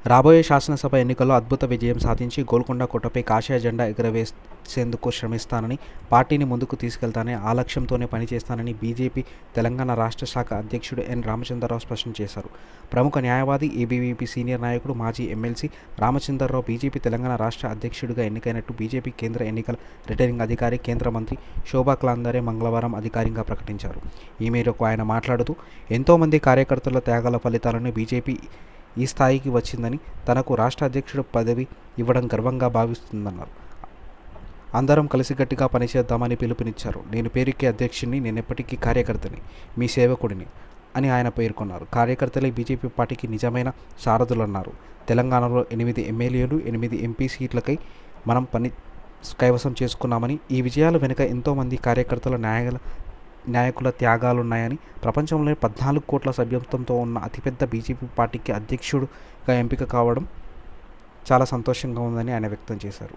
రాబోయే శాసనసభ ఎన్నికల్లో అద్భుత విజయం సాధించి గోల్కొండ కోటపై కాషాయ జెండా ఎగురవేసేందుకు శ్రమిస్తానని, పార్టీని ముందుకు తీసుకెళ్తానని, ఆ లక్ష్యంతోనే పనిచేస్తానని బీజేపీ తెలంగాణ రాష్ట్ర శాఖ అధ్యక్షుడు ఎన్. రామచంద్రరావు స్పష్టం చేశారు. ప్రముఖ న్యాయవాది, ఏబీవీపీ సీనియర్ నాయకుడు, మాజీ ఎమ్మెల్సీ రామచంద్రరావు బీజేపీ తెలంగాణ రాష్ట్ర అధ్యక్షుడిగా ఎన్నికైనట్టు బీజేపీ కేంద్ర ఎన్నికల రిటర్నింగ్ అధికారి, కేంద్ర మంత్రి శోభా కరంద్లాజే మంగళవారం అధికారికంగా ప్రకటించారు. ఈ మేరకు ఆయన మాట్లాడుతూ, ఎంతోమంది కార్యకర్తల త్యాగాల ఫలితాలను బీజేపీ ఈ స్థాయికి వచ్చిందని, తనకు రాష్ట్ర అధ్యక్షుడు పదవి ఇవ్వడం గర్వంగా భావిస్తుందన్నారు. అందరం కలిసికట్టుగా పనిచేద్దామని పిలుపునిచ్చారు. నేను పేరుకే అధ్యక్షుడిని, నేనెప్పటికీ కార్యకర్తని, మీ సేవకుడిని అని ఆయన పేర్కొన్నారు. కార్యకర్తలే బీజేపీ పార్టీకి నిజమైన సారథులన్నారు. తెలంగాణలో 8 ఎమ్మెల్యేలు, 8 ఎంపీ సీట్లకై మనం పని కైవసం చేసుకున్నామని, ఈ విజయాల వెనుక ఎంతోమంది కార్యకర్తల నాయకుల త్యాగాలున్నాయని, ప్రపంచంలోని 14 కోట్ల సభ్యత్వంతో ఉన్న అతిపెద్ద బీజేపీ పార్టీకి అధ్యక్షుడుగా ఎంపిక కావడం చాలా సంతోషంగా ఉందని ఆయన వ్యక్తం చేశారు.